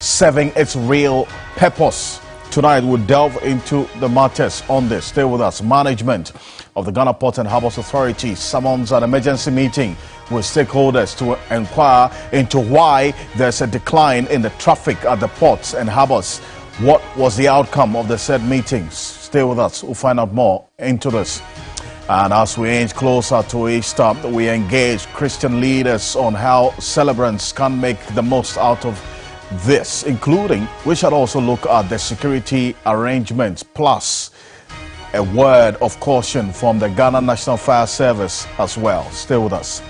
serving its real purpose. Tonight, we'll delve into the matters on this. Stay with us. Management of the Ghana Port and Harbours Authority summons an emergency meeting with stakeholders to inquire into why there's a decline in the traffic at the ports and harbours. What was the outcome of the said meetings? Stay with us. We'll find out more into this. And as we inch closer to Easter, we engage Christian leaders on how celebrants can make the most out of this, including we shall also look at the security arrangements, plus a word of caution from the Ghana National Fire Service as well. Stay with us.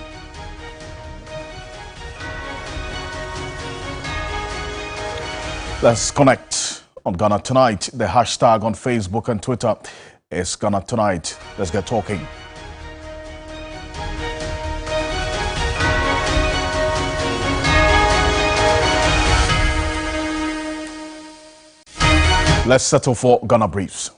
Let's connect on Ghana Tonight. The hashtag on Facebook and Twitter is Ghana Tonight. Let's get talking. Let's settle for Ghana Briefs.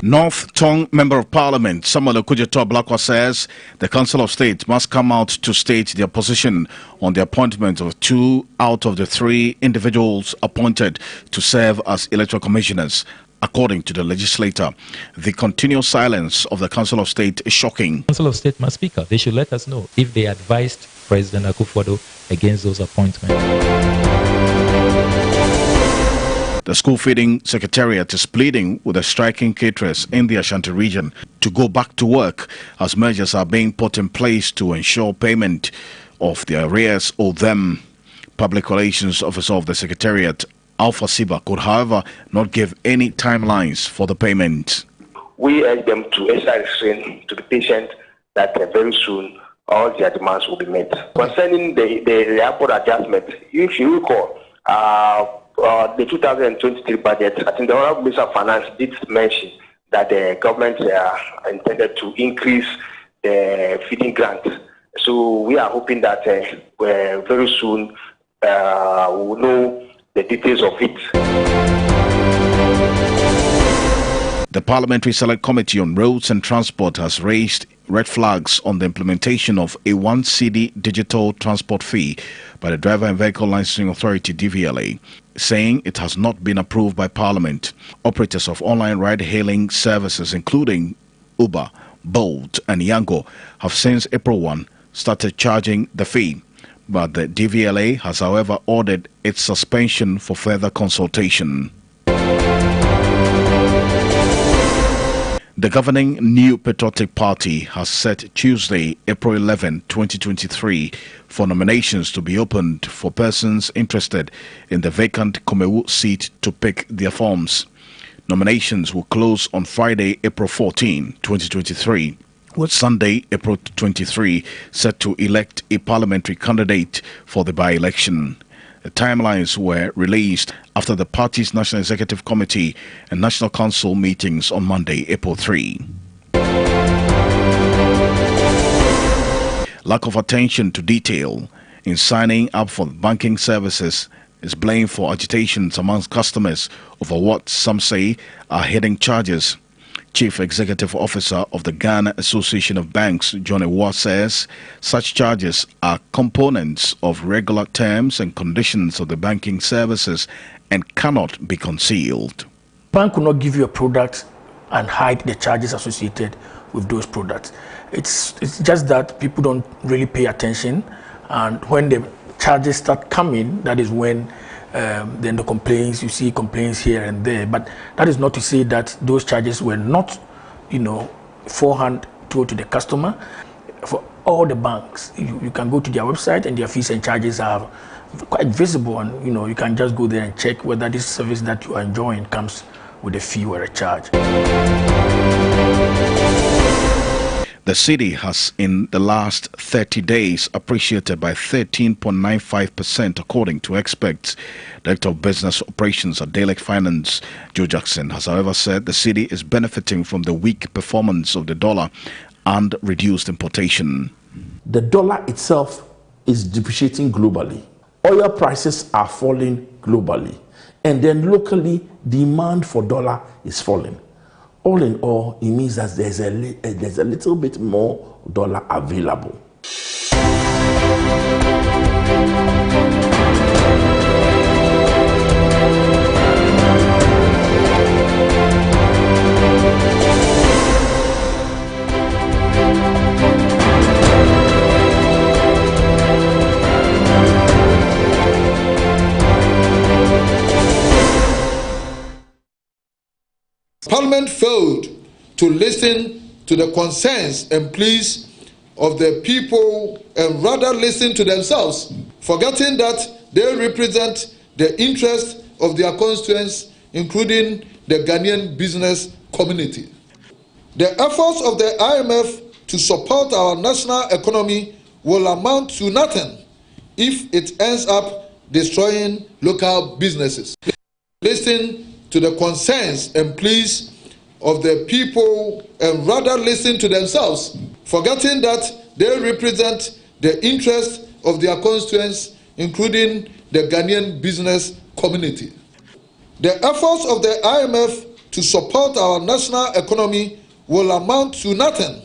North Tong Member of Parliament Samuel Okudzeto-Ablakwa says the Council of State must come out to state their position on the appointment of 2 out of the 3 individuals appointed to serve as electoral commissioners. According to the legislator, the continuous silence of the Council of State is shocking. The Council of State must speak up. They should let us know if they advised President Akufo-Addo against those appointments. The School Feeding Secretariat is pleading with the striking caterers in the Ashanti region to go back to work as measures are being put in place to ensure payment of the arrears owed them. Public Relations Officer of the Secretariat, Alpha Siba, could however not give any timelines for the payment. We urge them to exercise restraint, to be patient, that very soon all their demands will be met. Concerning the airport adjustment, if you recall, the 2023 budget, I think the Honorable Minister of Finance did mention that the government intended to increase the feeding grant. So we are hoping that very soon we will know the details of it. The Parliamentary Select Committee on Roads and Transport has raised red flags on the implementation of a 1 cedi digital transport fee by the Driver and Vehicle Licensing Authority (DVLA), saying it has not been approved by Parliament. Operators of online ride-hailing services, including Uber, Bolt, and Yango, have since April 1 started charging the fee. But the DVLA has, however, ordered its suspension for further consultation. The governing New Patriotic Party has set Tuesday, April 11, 2023, for nominations to be opened for persons interested in the vacant Komewu seat to pick their forms. Nominations will close on Friday, April 14, 2023. With Sunday, April 23, set to elect a parliamentary candidate for the by-election. The timelines were released after the party's National Executive Committee and National Council meetings on Monday, April 3. Lack of attention to detail in signing up for banking services is blamed for agitations amongst customers over what some say are hidden charges. Chief Executive Officer of the Ghana Association of Banks, John Ewa, says such charges are components of regular terms and conditions of the banking services and cannot be concealed. Bank will not give you a product and hide the charges associated with those products. It's just that people don't really pay attention, and when the charges start coming, that is when then the complaints, you see complaints here and there. But that is not to say that those charges were not, forehand told to the customer. For all the banks, you can go to their website and their fees and charges are quite visible, and you can just go there and check whether this service that you are enjoying comes with a fee or a charge. The city has, in the last 30 days, appreciated by 13.95%, according to experts. Director of Business Operations at Dalek Finance, Joe Jackson, has, however, said the city is benefiting from the weak performance of the dollar and reduced importation. The dollar itself is depreciating globally. Oil prices are falling globally. and then locally demand for dollar is falling. All in all, it means that there's a little bit more dollar available. Parliament failed to listen to the concerns and pleas of the people and rather listen to themselves, forgetting that they represent the interests of their constituents, including the Ghanaian business community. The efforts of the IMF to support our national economy will amount to nothing if it ends up destroying local businesses. Listen to the concerns and pleas of the people and rather listen to themselves, forgetting that they represent the interests of their constituents, including the Ghanaian business community. The efforts of the IMF to support our national economy will amount to nothing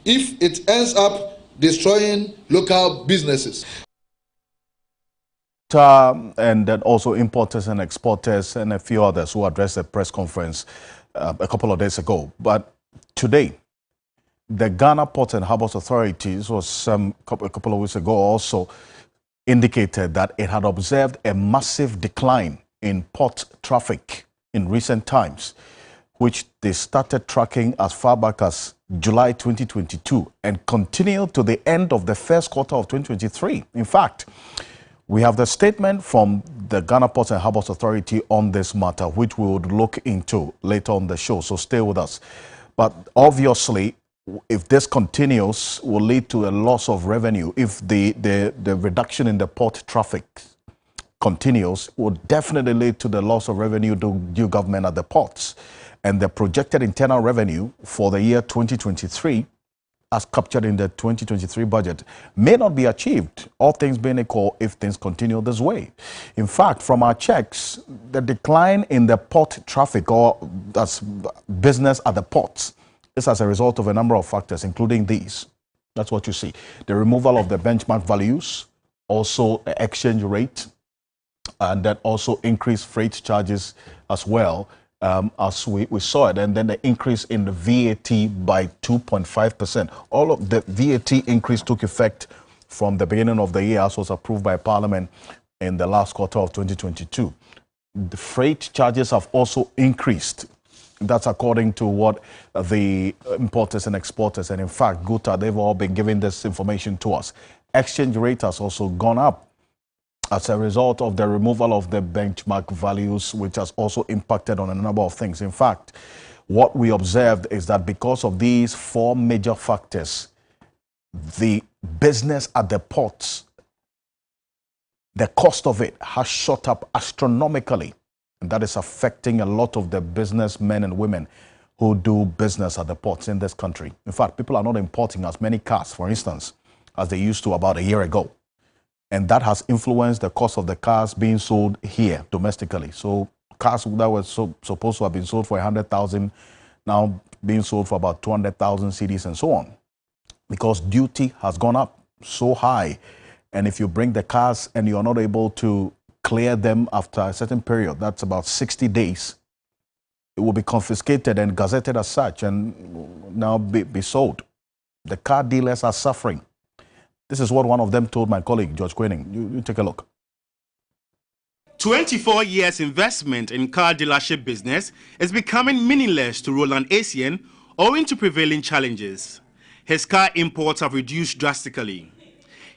if it ends up destroying local businesses. And then also importers and exporters and a few others who addressed the press conference a couple of days ago. But today, the Ghana Port and Harbours Authorities was a couple of weeks ago also indicated that it had observed a massive decline in port traffic in recent times, which they started tracking as far back as July 2022 and continued to the end of the first quarter of 2023. In fact, we have the statement from the Ghana Ports and Harbours Authority on this matter, which we would look into later on the show, so stay with us. But obviously, if this continues, will lead to a loss of revenue. If the reduction in the port traffic continues, will definitely lead to the loss of revenue due government at the ports. And the projected internal revenue for the year 2023 as captured in the 2023 budget may not be achieved, all things being equal, if things continue this way. In fact, from our checks, the decline in the port traffic, or that's business at the ports, is as a result of a number of factors, including these. That's what you see. The removal of the benchmark values, also exchange rate, and then also increased freight charges as well. As we saw it, and then the increase in the VAT by 2.5%. All of the VAT increase took effect from the beginning of the year, as was approved by Parliament in the last quarter of 2022. The freight charges have also increased. That's according to what the importers and exporters, and in fact, GUTA, they've all been giving this information to us. Exchange rate has also gone up as a result of the removal of the benchmark values, which has also impacted on a number of things. In fact, what we observed is that because of these four major factors, the business at the ports, the cost of it has shot up astronomically. And that is affecting a lot of the businessmen and women who do business at the ports in this country. In fact, people are not importing as many cars, for instance, as they used to about a year ago. And that has influenced the cost of the cars being sold here domestically. So cars that were supposed to have been sold for 100,000 now being sold for about 200,000 cedis and so on, because duty has gone up so high. And if you bring the cars and you're not able to clear them after a certain period, that's about 60 days, it will be confiscated and gazetted as such and now be sold. The car dealers are suffering. This is what one of them told my colleague, George Quening. You take a look. 24 years investment in car dealership business is becoming meaningless to Roland Asian owing to prevailing challenges. His car imports have reduced drastically.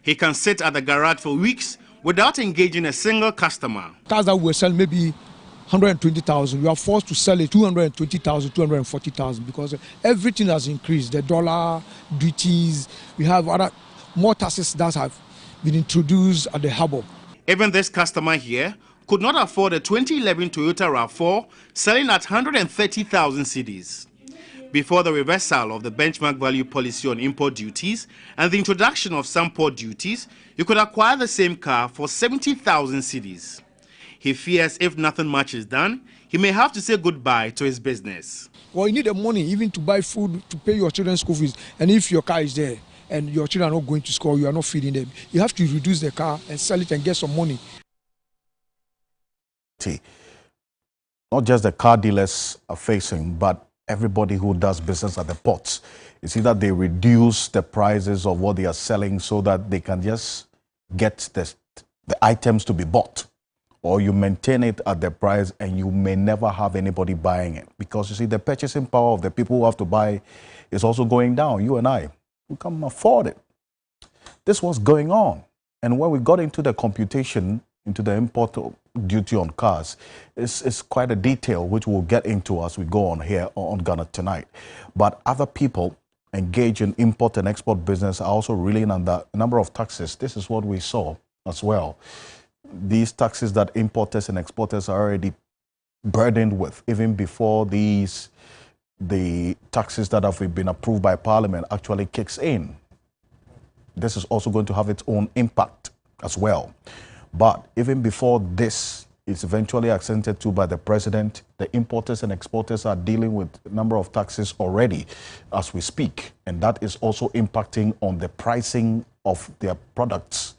He can sit at the garage for weeks without engaging a single customer. Cars that we sell maybe 120,000, we are forced to sell it 220,000, 240,000 because everything has increased. The dollar, duties, we have other more taxes that have been introduced at the harbour. Even this customer here could not afford a 2011 Toyota RAV4 selling at 130,000 cedis. Before the reversal of the benchmark value policy on import duties and the introduction of some port duties, you could acquire the same car for 70,000 cedis. He fears if nothing much is done, he may have to say goodbye to his business. Well, you need the money even to buy food, to pay your children's school fees. And if your car is there and your children are not going to school, you are not feeding them, you have to reduce the car and sell it and get some money. Not just the car dealers are facing, but everybody who does business at the ports. It's either they reduce the prices of what they are selling so that they can just get the items to be bought, or you maintain it at the price and you may never have anybody buying it. Because you see, the purchasing power of the people who have to buy is also going down. You and I, we can't afford it. This was going on. And when we got into the computation, into the import duty on cars, it's quite a detail which we'll get into as we go on here on Ghana Tonight. But other people engaged in import and export business are also reeling under a number of taxes. This is what we saw as well. These taxes that importers and exporters are already burdened with, even before the taxes that have been approved by Parliament actually kicks in. This is also going to have its own impact as well. But even before this is eventually accented to by the president, the importers and exporters are dealing with a number of taxes already as we speak. And that is also impacting on the pricing of their products.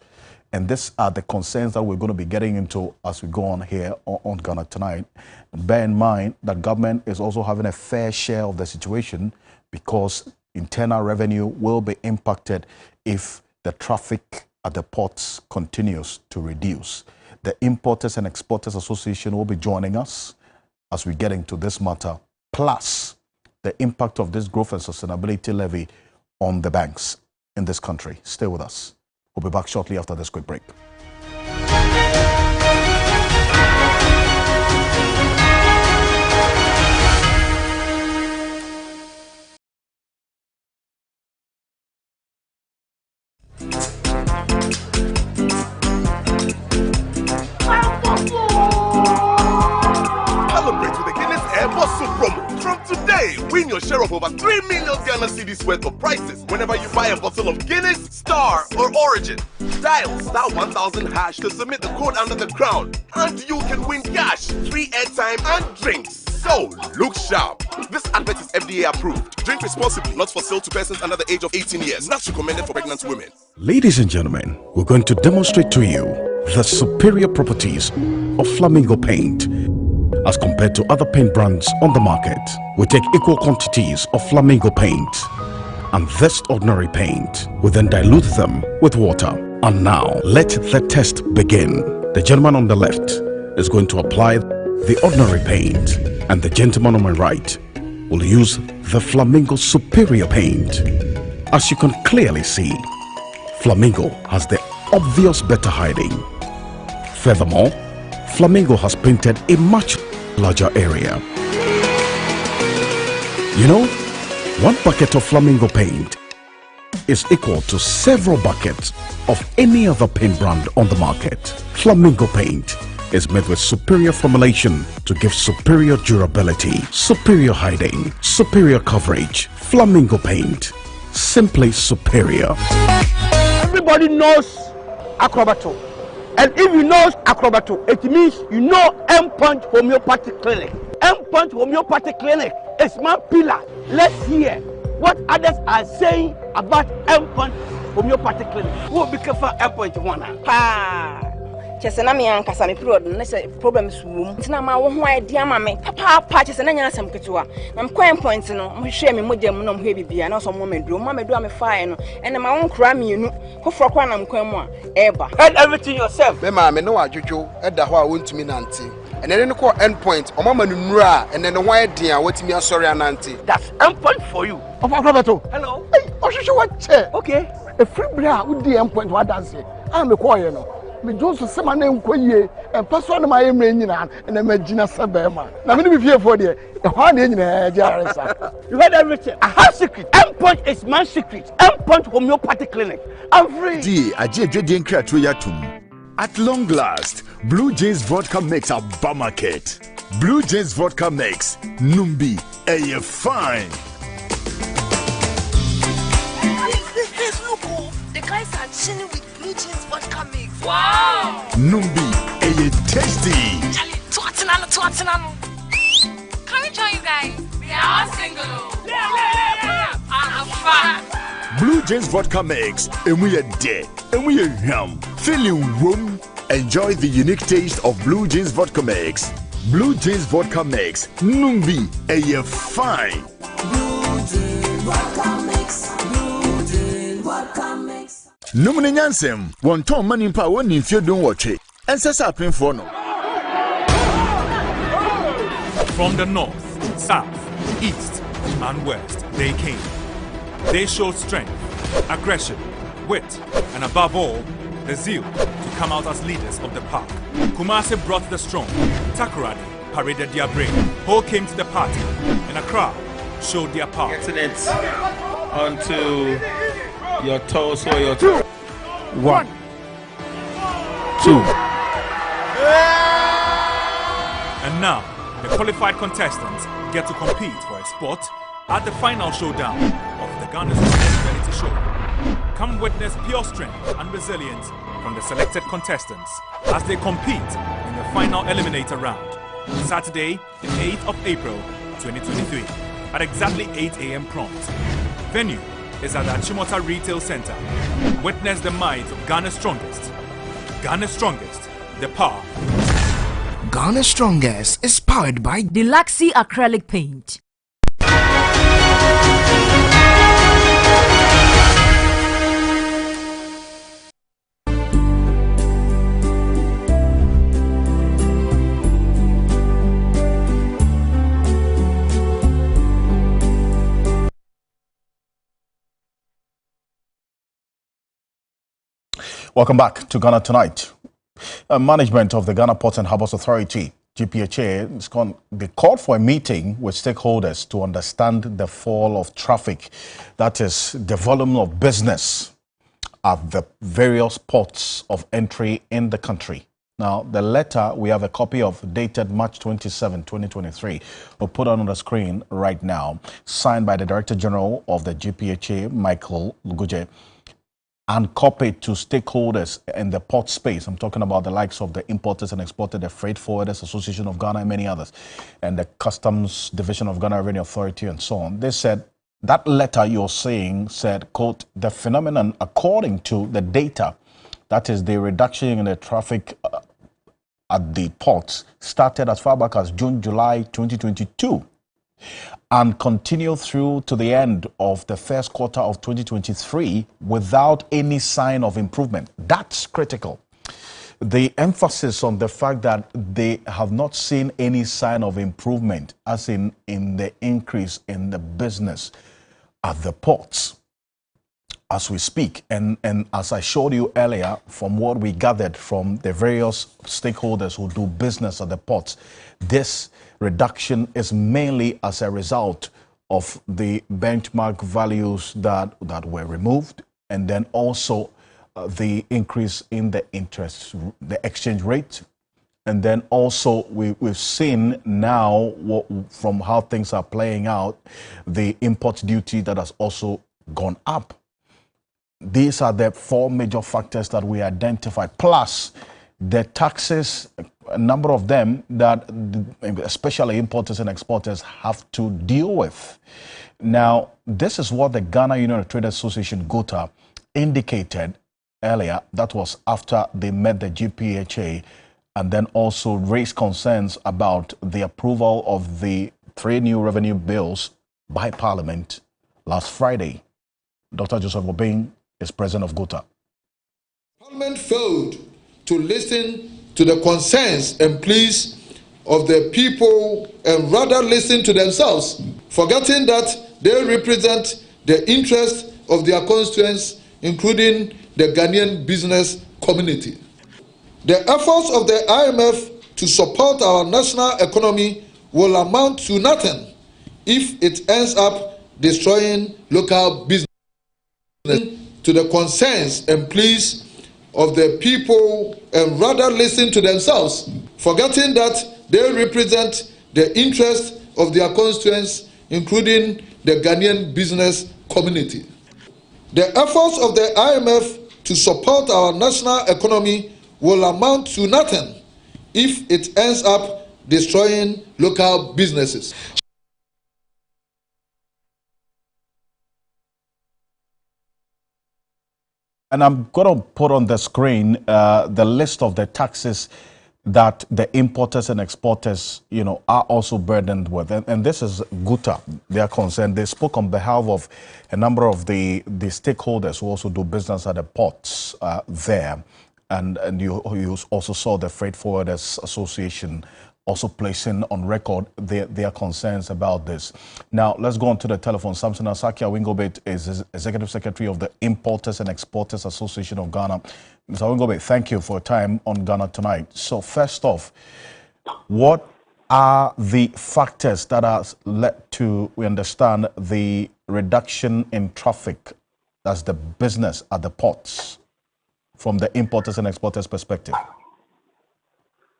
And these are the concerns that we're going to be getting into as we go on here on Ghana Tonight. And bear in mind that government is also having a fair share of the situation, because internal revenue will be impacted if the traffic at the ports continues to reduce. The Importers and Exporters Association will be joining us as we get into this matter, plus the impact of this growth and sustainability levy on the banks in this country. Stay with us. We'll be back shortly after this quick break. Win your share of over 3 million Ghana cedis worth of prizes whenever you buy a bottle of Guinness, Star, or Origin. Dial *1000# to submit the code under the crown, and you can win cash, free airtime, and drinks. So look sharp. This advert is FDA approved. Drink responsibly, not for sale to persons under the age of 18 years. Not recommended for pregnant women. Ladies and gentlemen, we're going to demonstrate to you the superior properties of Flamingo paint as compared to other paint brands on the market. We take equal quantities of Flamingo paint and this ordinary paint. We then dilute them with water. And now, let the test begin. The gentleman on the left is going to apply the ordinary paint, and the gentleman on my right will use the Flamingo Superior paint. As you can clearly see, Flamingo has the obvious better hiding. Furthermore, Flamingo has painted a much larger area. You know, 1 bucket of Flamingo paint is equal to several buckets of any other paint brand on the market. Flamingo paint is made with superior formulation to give superior durability, superior hiding, superior coverage. Flamingo paint, simply superior. Everybody knows Acrobato. And if you know Acrobato, it means you know M-Punch Homeopathic Clinic. M-Punch Homeopathic Clinic is my pillar. Let's hear what others are saying about M-Punch Homeopathic Clinic. Who will be careful M-Punch one? Chesena me ankasa me period no say problems wom ntina ma wo ho idea ma me papa chesena nya asem ketewa na me kwan point no mo hwe me modem no mo hwe bibia na so mo medu me fire no ene ma won kra me enu kofro kwa na mkwan mu a eba head everything yourself me ma me no adwodwo eda ho a wontumi nante ene ne ko end point o mama no nura ene ne ho idea watimi asori anante. That's end point for you of Acrobato. Hello hey ohwehwe what che okay a free bra wo di end point what dance am me call you no me Johnson sema na enkoyie empaso na my emre nyina na magina sebema na me be fie for there the one dey nyina jaresa. You heard everything. I have secret. M-Punch is my secret. M-Punch Homeopathic Clinic. I'm free. At long last, Blue Jays Vodka makes a bar market. Blue Jays Vodka makes Numbi a fine. Look, the guys are chilling with Blue Jays Vodka mix. Wow! Numbi a be tasty. Can we join you guys? We are all single. Blue Jays Vodka Mix, and we are dead, and we are ham. Feeling warm. Enjoy the unique taste of Blue Jays Vodka Mix. Blue Jays Vodka Mix, Numbi, fine. Blue Jays Vodka Mix. Blue Jays Vodka Mix. Numuni Nyansem, one ton money power in if you don't watch it. And says up in for no. From the north, south, east, and west, they came. They showed strength, aggression, wit, and above all, the zeal to come out as leaders of the pack. Kumasi brought the strong, Takoradi paraded their brave. Ho came to the party, and Accra showed their power. Getting it onto your toes or your toe. 1, 2. And now, the qualified contestants get to compete for a spot at the final showdown of the Ghana's reality show. Come witness pure strength and resilience from the selected contestants as they compete in the final eliminator round. Saturday, the 8th of April, 2023, at exactly 8 a.m. prompt. Venue is at the Achimota Retail Center. Witness the might of Ghana's strongest. Ghana's strongest, the power. Ghana's strongest is powered by Deluxy acrylic paint. Welcome back to Ghana Tonight. Management of the Ghana Ports and Harbours Authority, GPHA, they called for a meeting with stakeholders to understand the fall of traffic, that is, the volume of business at the various ports of entry in the country. Now, the letter, we have a copy of, dated March 27, 2023. We'll put it on the screen right now, signed by the Director General of the GPHA, Michael Luguje, and copied to stakeholders in the port space. I'm talking about the likes of the Importers and Exporters, the Freight Forwarders Association of Ghana, and many others, and the Customs Division of Ghana Revenue Authority, and so on. They said that letter you're saying said, quote, the phenomenon according to the data, that is the reduction in the traffic at the ports, started as far back as June, July 2022. And continue through to the end of the first quarter of 2023 without any sign of improvement. That's critical. The emphasis on the fact that they have not seen any sign of improvement, as in the increase in the business at the ports as we speak. And as I showed you earlier, from what we gathered from the various stakeholders who do business at the ports, this reduction is mainly as a result of the benchmark values that were removed, and then also the increase in the the exchange rate. And then also we've seen now, from how things are playing out, the import duty that has also gone up. These are the 4 major factors that we identified, plus the taxes, a number of them that especially importers and exporters have to deal with. Now, this is what the Ghana Union of Trade Association, GOTA, indicated earlier. That was after they met the GPHA, and then also raised concerns about the approval of the 3 new revenue bills by Parliament last Friday. Dr. Joseph Obeng is president of GOTA. Parliament failed to listen to the concerns and pleas of the people and rather listen to themselves, forgetting that they represent the interests of their constituents, including the Ghanaian business community. The efforts of the IMF to support our national economy will amount to nothing if it ends up destroying local business. To the concerns and pleas of the people and rather listen to themselves, forgetting that they represent the interests of their constituents, including the Ghanaian business community. The efforts of the IMF to support our national economy will amount to nothing if it ends up destroying local businesses. And I'm going to put on the screen the list of the taxes that the importers and exporters, are also burdened with. And this is GUTA, they are concerned. They spoke on behalf of a number of the stakeholders who also do business at the ports there. And you also saw the Freight Forwarders Association also placing on record their concerns about this. Now, let's go on to the telephone. Samson Asaki Awingobet is Executive Secretary of the Importers and Exporters Association of Ghana. Mr. Awingobet, thank you for your time on Ghana Tonight. So first off, what are the factors that have led to, we understand, the reduction in traffic as the business at the ports from the importers and exporters perspective?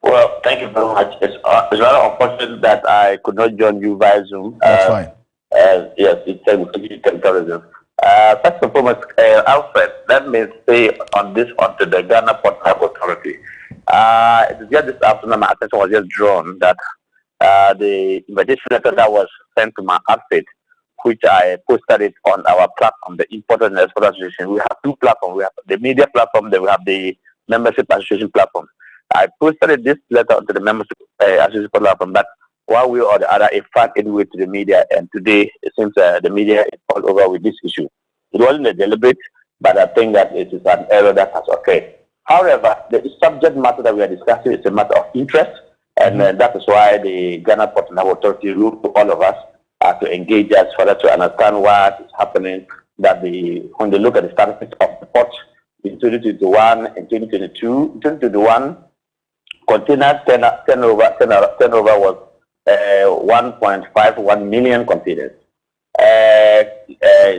Well, thank you very much. It's rather unfortunate that I could not join you via Zoom. That's fine. Yes, it's terrorism. First and foremost, Alfred, let me say onto the Ghana Port Harbour Authority. It is just this afternoon my attention was just drawn that the invitation letter that was sent to my outfit, which I posted it on our platform, the Importers and Exporters Association. We have two platforms. We have the media platform, then we have the membership association platform. I posted this letter to the membership association platform that one way or the other, it found its way to the media, and today it seems the media is all over with this issue. It wasn't a deliberate, but I think that it is an error that has occurred. However, the subject matter that we are discussing is a matter of interest, and that is why the Ghana Port and Harbour Authority wrote to all of us to engage us further to understand what is happening, that when they look at the statistics of the port in 2021 and 2022, 2021, container turnover was 1.51 million containers.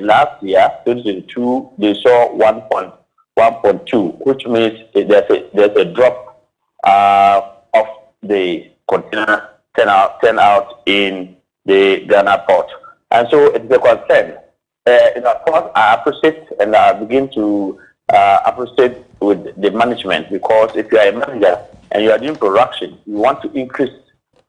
Last year, 2022, they saw 1.2, which means there's a drop of the container turnout in the Ghana port. And so it's a concern. Of course, I appreciate and I begin to appreciate with the management, because if you are a manager and you are doing production, you want to increase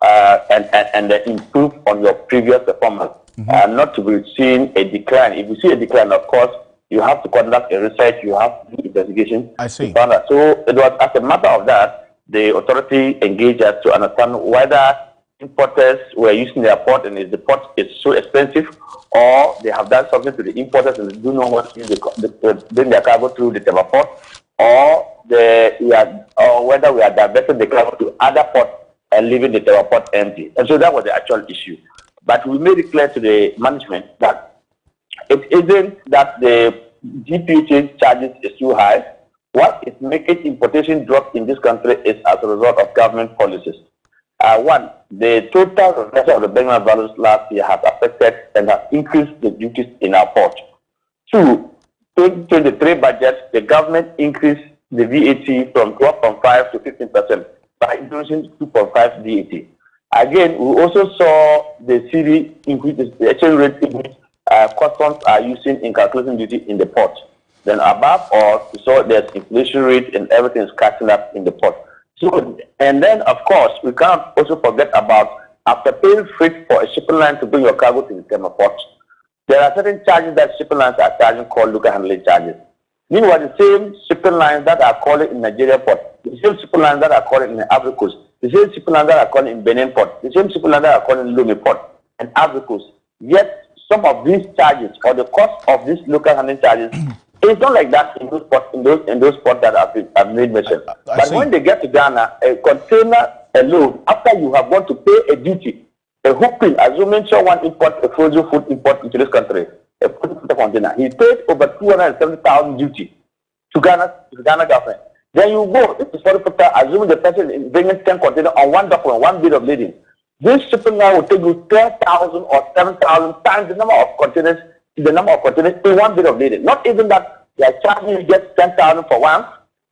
and improve on your previous performance, not to be seeing a decline. If you see a decline, of course, you have to conduct a research, you have to do investigation. I see. So it was as a matter of that, the authority engaged us to understand whether importers were using their port and the port is so expensive, or they have done something to the importers and do not want to bring their cargo through the Tema port, or whether we are diverting the cargo to other ports and leaving the Tema port empty. And so that was the actual issue. But we made it clear to the management that it isn't that the GPHA charges is too high. What is making importation drop in this country is as a result of government policies. One, the total reversal of the Bengal values last year has affected and has increased the duties in our port. Two, 2023 budget, the government increased the VAT from 12.5 to 15% by introducing 2.5 VAT. Again, we also saw the CD increase, the exchange rate increase customs are using in calculating duty in the port. Then above all, we saw there's inflation rate and everything is catching up in the port. So, and then of course, we can't also forget about after paying freight for a shipping line to bring your cargo to the Tema port, there are certain charges that shipping lines are charging called local handling charges. Meanwhile, the same shipping lines that are calling in Nigeria port, the same shipping lines that are calling in the Ivory Coast, the same shipping lines that are calling in Benin port, the same shipping lines that are calling in Lome port and Ivory Coast. Yet, some of these charges or the cost of these local handling charges is not like that in those ports, in those ports that I've made mention. But when they get to Ghana, a container alone, after you have gone to pay a duty, a hooking, assuming someone import a frozen food import into this country, a frozen container, he paid over 270,000 duty to Ghana government. Then you go, if it's for the assuming the person is bringing 10 containers on one document, one bill of lading, this shipping line will take you 10,000 or 7,000 times the number of containers in one bill of lading. Not even that they are charging you just 10,000 for one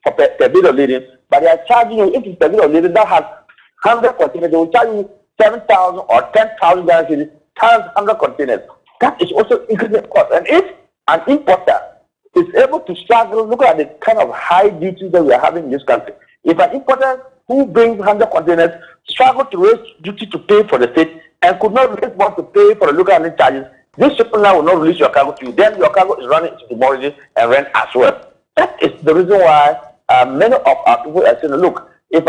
per bill of lading, but they are charging you, if it's a bill of lading that has 100 containers, they will charge you 7,000 or 10,000 times 100 containers. That is also increasing cost. And if an importer is able to struggle, look at the kind of high duties that we are having in this country. If an importer who brings 100 containers struggle to raise duty to pay for the state and could not raise one to pay for the local handling charges, this shipping line will not release your cargo to you. Then your cargo is running into demurrage and rent as well. That is the reason why many of our people are saying, look, if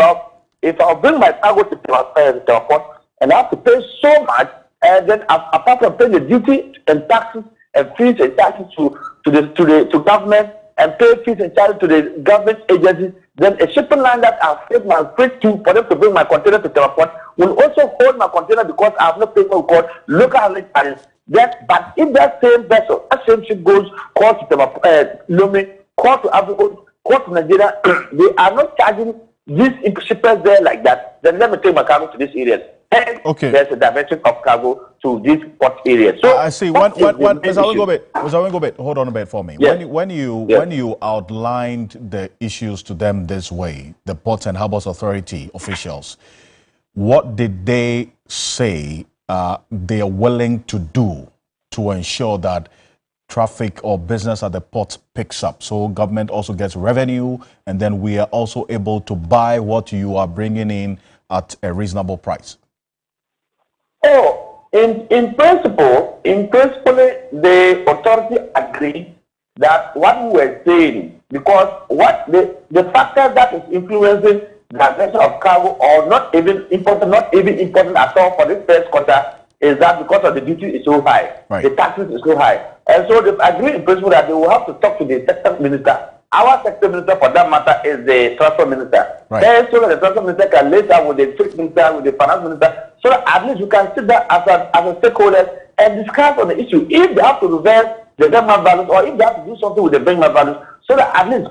I'll bring my cargo to the port and I have to pay so much, and then apart from paying the duty and taxes and fees and taxes to government and pay fees and charges to the government agencies, then a shipping line that I've paid my freight to for them to bring my container to the port will also hold my container because I have not paid what we call local handling charges. But if that same vessel, that same ship goes, calls to Lome, call to Africa, call to Nigeria, they are not charging these shippers there like that, then let me take my cargo to this area. And there's a diversion of cargo to this port area. So I see. Hold on a bit for me. Yes. When you outlined the issues to them this way, the Ports and Harbours Authority officials, what did they say they are willing to do to ensure that traffic or business at the port picks up, so government also gets revenue, and then we are also able to buy what you are bringing in at a reasonable price? Oh, in principle, the authority agreed that what we were saying, because what the factor that is influencing the diversion of cargo, or not even important at all for this first quarter, is that because of the duty is so high, the taxes is so high. And so they've agreed in principle that they will have to talk to the sector minister. Our sector minister, for that matter, is the transport minister. And so that the transport minister can later with the trade minister, with the finance minister, so that at least you can sit there as a stakeholder and discuss on the issue. If they have to reverse the Benchmark values, or if they have to do something with the Benchmark values, so that at least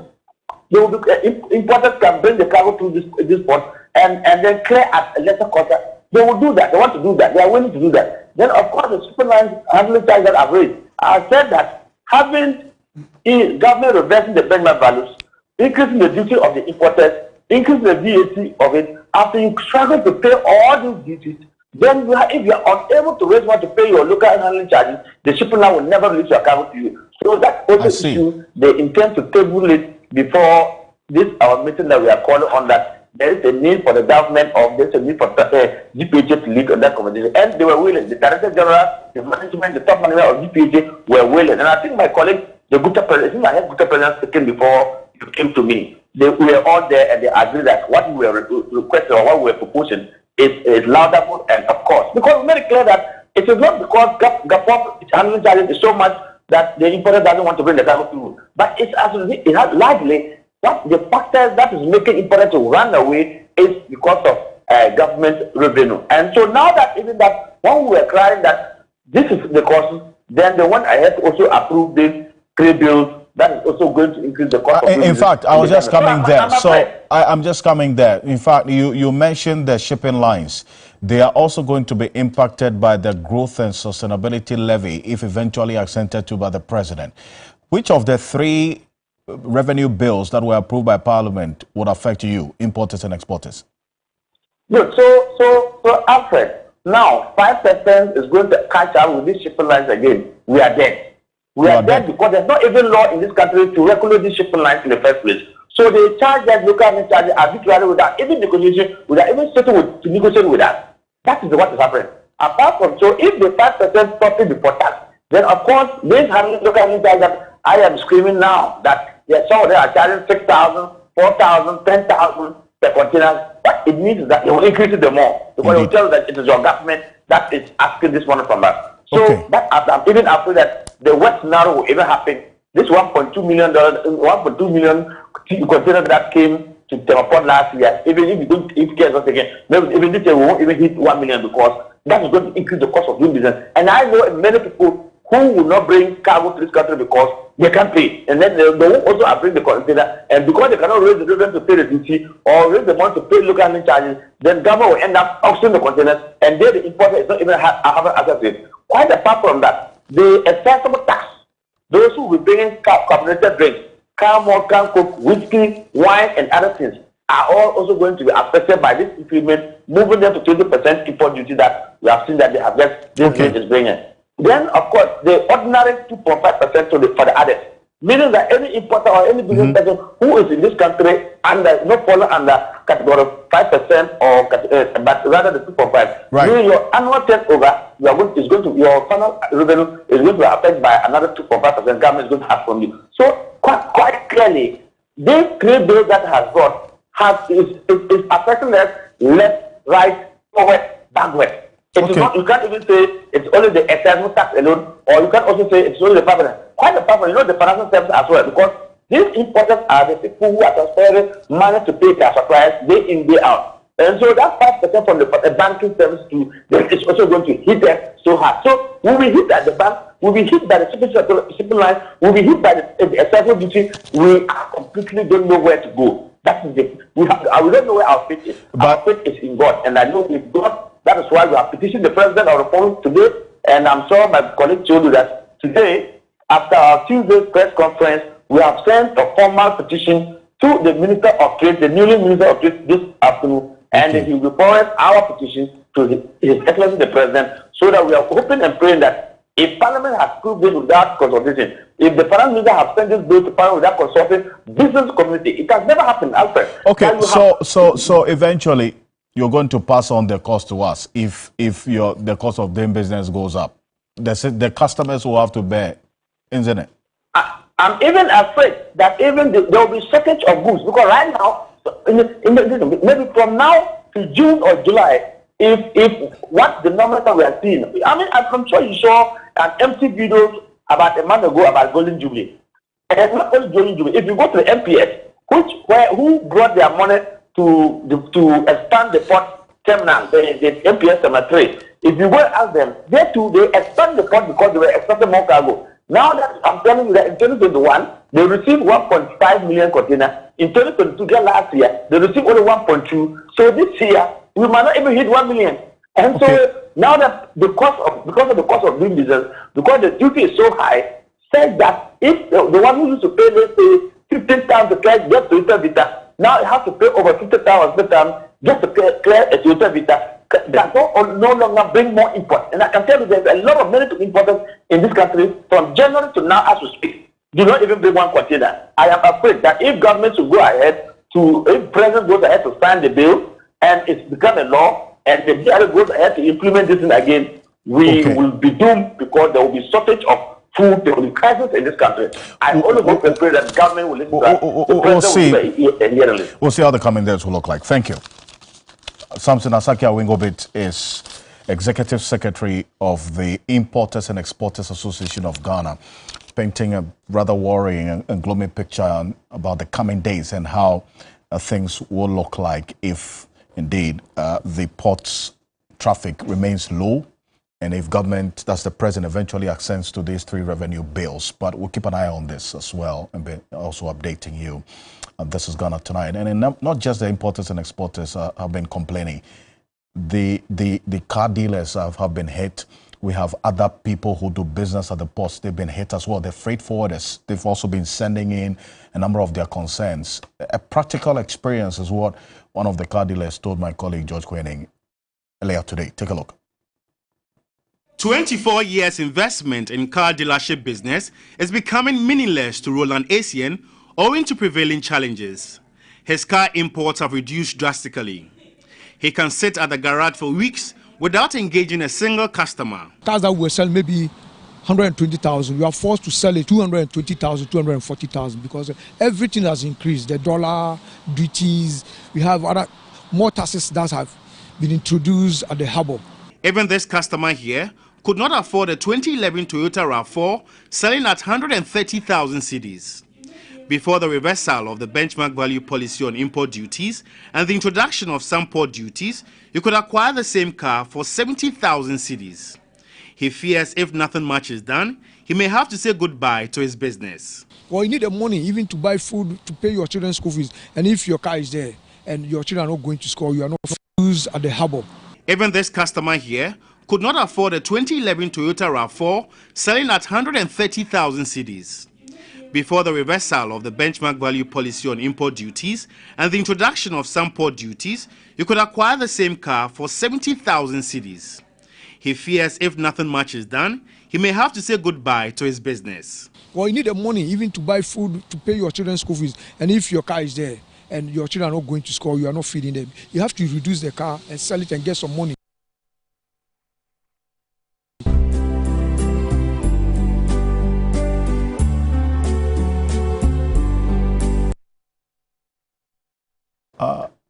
they will be, importers can bring the cargo to this port and then clear at a lesser cost. They will do that. They want to do that. They are willing to do that. Then, of course, the shipping line handling charge that I've raised, I said that having government reversing the benchmark values, increasing the duty of the importers, increasing the VAT of it, after you struggle to pay all these duties, then if you are unable to raise one to pay your local handling charges, the shipping line will never release your cargo to you. So that's also issue they intend to table it before this our meeting that we are calling on, that there is a need for the government, or there's a need for GPHA to lead on that conversation. And they were willing. The Director General, the management, the top management of GPHA were willing. And I think my colleague, the Gupta President, I had Gupta President speaking before you came to me. We were all there and they agreed that what we were requesting or what we were proposing is laudable, and of course, because we made it clear that it is not because GAPOP handling charges is so much that the importer doesn't want to bring the cargo through. But it has largely, what the factors that is making importers to run away is because of government revenue. And so now that even that, when we were crying that this is the cost, then the one I had to also approve this trade bills that is also going to increase the cost. In fact, I was just coming there. So I'm just coming there. In fact, you mentioned the shipping lines. They are also going to be impacted by the growth and sustainability levy if eventually assented to by the president. Which of the three revenue bills that were approved by Parliament would affect you, importers and exporters? Good. So Alfred, now 5% is going to catch up with these shipping lines again. We are dead. We are dead because there's not even law in this country to regulate these shipping lines in the first place. So they charge that local charges arbitrarily without even negotiation, without even sitting to negotiate with us. That is what is happening. Apart from, so if the 5% profit before tax, then of course this local charges that I am screaming now that yes, some of them are charging 6,000, 4,000, 10,000 per container, but it means that they will increase it the more because they will tell you that it is your government that is asking this money from us. So that I'm even afraid that the worst scenario will even happen. This $1.2 million containers that came to Tema Port last year, even if you don't care us again, maybe even this year we won't even hit 1 million because that is going to increase the cost of doing business. And I know many people who will not bring cargo to this country because they can't pay. And then they will also bring the container. And because they cannot raise the revenue to pay the duty or raise the money to pay local handling charges, then government will end up auctioning the containers, and then the importer is not even having access to it. Quite apart from that, the accessible tax, those who will be bringing carbonated drinks, can malt, can coke, whiskey, wine, and other things are all also going to be affected by this increment, moving them to 20% import duty that we have seen that they have just this rate is bringing. Then, of course, the ordinary 2.5% for the others. meaning that any importer or any business person who is in this country under not fall under category 5% or but rather the 2.5, meaning your annual turnover your final revenue is going to be affected by another 2.5% government is going to have from you. So quite clearly, this 3 bills that has got is affecting us left, right, forward, backward. It is not, you can't even say it's only the external tax alone, or you can also say it's only the permanent. Quite the permanent, the financial services as well, because these importers are the people who are transferring money to pay their suppliers day in, day out. And so that 5% from the banking service to them is also going to hit them so hard. So when we hit at the bank, when we hit by the shipping line, when we hit by the external duty, we completely don't know where to go. That is we don't know where our faith is. Our faith is in God, and I know with God. That is why we have petitioned the President of the Republic today, and I'm sure my colleague told you that today, after our Tuesday press conference, we have sent a formal petition to the Minister of Trade, the newly Minister of Trade this afternoon, and he will forward our petition to His Excellency the President, so that we are hoping and praying that if Parliament has approved this without consultation, if the Finance Minister has sent this bill to Parliament without consulting business community, it has never happened, Alfred. Okay, so eventually, you're going to pass on the cost to us if the cost of doing business goes up. The customers will have to bear, isn't it? I'm even afraid that even there will be shortage of goods, because right now, maybe from now to June or July, if what the numbers that we are seeing, I mean, I'm sure you saw an empty video about a month ago about Golden Jubilee. And it's not only Golden Jubilee. If you go to the MPS, who brought their money to expand the port terminal, the MPS Terminal 3. If you go and ask them, they expand the port because they were expecting more cargo. Now that I'm telling you that in 2021, they received 1.5 million containers. In 2022, last year, they received only 1.2. So this year, we might not even hit 1 million. And so now that because of the cost of doing business, because the duty is so high, says that if the one who used to pay, let's say, 15,000 to get to Toyota Vita, now you have to pay over 50,000 per time just to clear a Toyota Vita. That no longer bring more import. And I can tell you there's a lot of many importers in this country from January to now as we speak. Do not even bring one container. I am afraid that if government should go ahead if President goes ahead to sign the bill and it's become a law and the DRA goes ahead to implement this thing again, we will be doomed because there will be shortage of food, there will be crisis in this country. I only hope and pray that government will listen to that. We'll see how the coming days will look like. Thank you. Samson Asaki Awingobit is Executive Secretary of the Importers and Exporters Association of Ghana, painting a rather worrying and gloomy picture about the coming days and how things will look like if indeed the port's traffic remains low, and if government, that's the president, eventually accents to these 3 revenue bills. But we'll keep an eye on this as well and be also updating you. This is Ghana Tonight. And not just the importers and exporters have been complaining. The car dealers have been hit. We have other people who do business at the ports. They've been hit as well. The freight forwarders, they've also been sending in a number of their concerns. A practical experience is what one of the car dealers told my colleague George Quening earlier today. Take a look. 24 years investment in car dealership business is becoming meaningless to Roland Asian owing to prevailing challenges. His car imports have reduced drastically. He can sit at the garage for weeks without engaging a single customer. Cars that were selling maybe 120,000, we are forced to sell it 220,000, 240,000 because everything has increased. The dollar, duties, we have more taxes that have been introduced at the harbor. Even this customer here could not afford a 2011 Toyota RAV4 selling at 130,000 cedis. Before the reversal of the benchmark value policy on import duties and the introduction of some port duties, you could acquire the same car for 70,000 cedis. He fears if nothing much is done, he may have to say goodbye to his business. Well, you need the money even to buy food, to pay your children's school fees. And if your car is there and your children are not going to school, you are not used at the harbor. Even this customer here could not afford a 2011 Toyota RAV4 selling at 130,000 cedis. Before the reversal of the benchmark value policy on import duties and the introduction of some port duties, you could acquire the same car for 70,000 cedis. He fears if nothing much is done, he may have to say goodbye to his business. Well, you need the money even to buy food, to pay your children's school fees. And if your car is there and your children are not going to school, you are not feeding them, you have to reduce the car and sell it and get some money.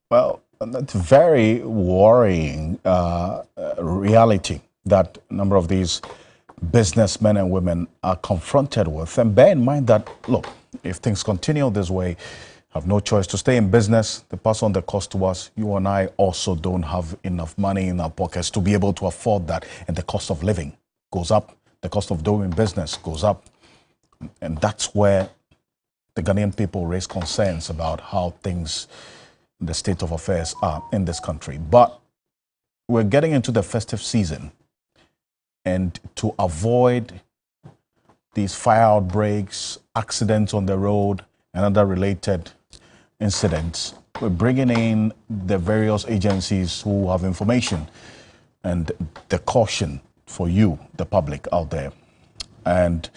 Well, that's very worrying reality that a number of these businessmen and women are confronted with. And bear in mind that, look, if things continue this way, have no choice to stay in business, they pass on the cost to us. You and I also don't have enough money in our pockets to be able to afford that. And the cost of living goes up. The cost of doing business goes up. And that's where the Ghanaian people raise concerns about how things, the state of affairs are in this country. But we're getting into the festive season. And to avoid these fire outbreaks, accidents on the road, and other related incidents, we're bringing in the various agencies who have information and the caution for you, the public out there. And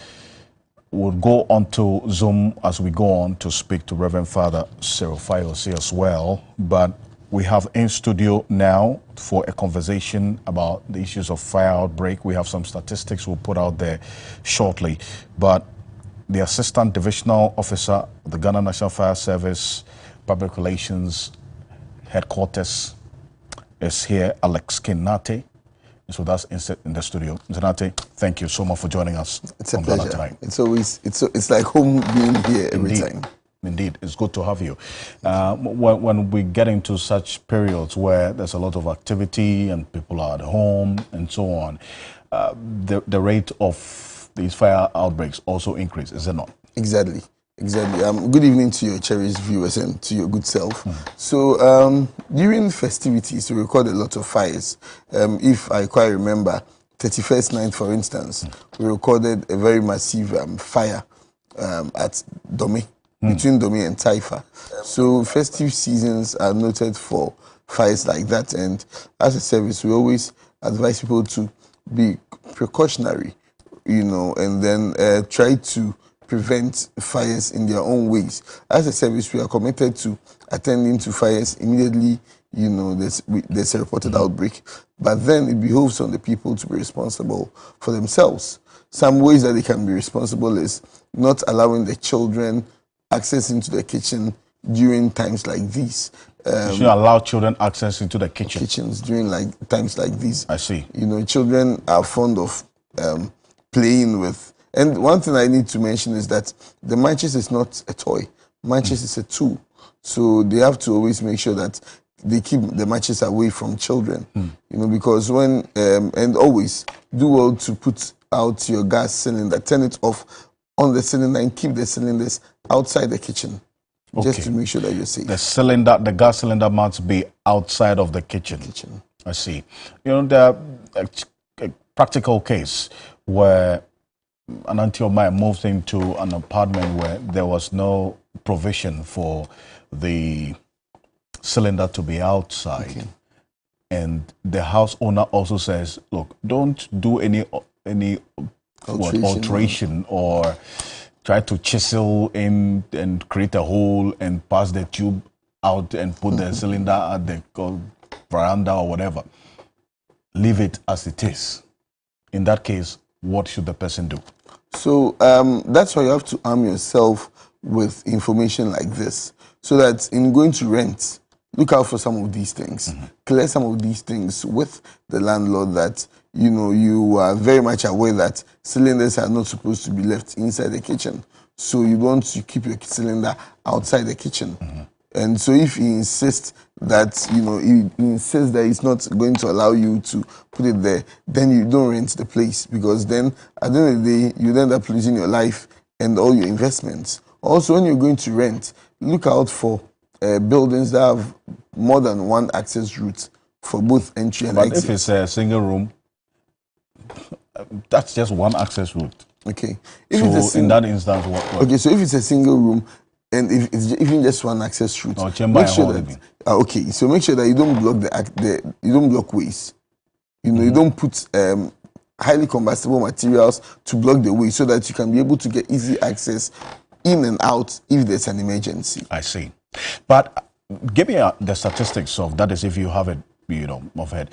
we'll go on to Zoom as we go on to speak to Reverend Father Cyril Fayose as well. But we have in studio now for a conversation about the issues of fire outbreak. We have some statistics we'll put out there shortly. But the Assistant Divisional Officer of the Ghana National Fire Service Public Relations Headquarters is here, Alex Kinate. Is with us in the studio. Kinate, thank you so much for joining us. It's a pleasure. Tonight. It's like home being here every time. Indeed, it's good to have you. When we get into such periods where there's a lot of activity and people are at home and so on, the rate of these fire outbreaks also increase, is it not? Exactly. Good evening to your cherished viewers and to your good self. So during festivities, we record a lot of fires. If I quite remember, 31st night, for instance, we recorded a very massive fire at Dome. Between Domi and Taifa. So festive seasons are noted for fires like that, and as a service we always advise people to be precautionary, and then try to prevent fires in their own ways. As a service we are committed to attending to fires immediately there's a reported outbreak, but then it behoves on the people to be responsible for themselves. Some ways that they can be responsible is not allowing the children access into the kitchen during times like these. You should allow children access into the kitchens during times like these. I see. Children are fond of playing with. And one thing I need to mention is that the matches is not a toy. Matches is a tool. So they have to always make sure that they keep the matches away from children. Because when, and always do well to put out your gas cylinder, turn it off on the cylinder and keep the cylinders outside the kitchen, just to make sure that you're safe. The gas cylinder must be outside of the kitchen. I see. The practical case where an auntie of mine moved into an apartment where there was no provision for the cylinder to be outside, and the house owner also says, "Look, don't do any alteration or try to chisel in and create a hole and pass the tube out and put the cylinder at the veranda or whatever. Leave it as it is." In that case, what should the person do? So that's why you have to arm yourself with information like this, so that in going to rent, look out for some of these things. Clear some of these things with the landlord, that you are very much aware that cylinders are not supposed to be left inside the kitchen. So you want to keep your cylinder outside the kitchen. And so if he insists that, he insists that he's not going to allow you to put it there, then you don't rent the place, because then at the end of the day, you end up losing your life and all your investments. Also, when you're going to rent, look out for buildings that have more than one access route for both entry and exit. But if it's a single room, that's just one access route. Okay. In that instance, what? Okay, so if it's a single room and if it's even just one access route, make sure that so make sure that you don't block you don't block ways. You know, you don't put highly combustible materials to block the way so that you can be able to get easy access in and out if there's an emergency. I see. But give me the statistics of that is if you have it, you know, of it.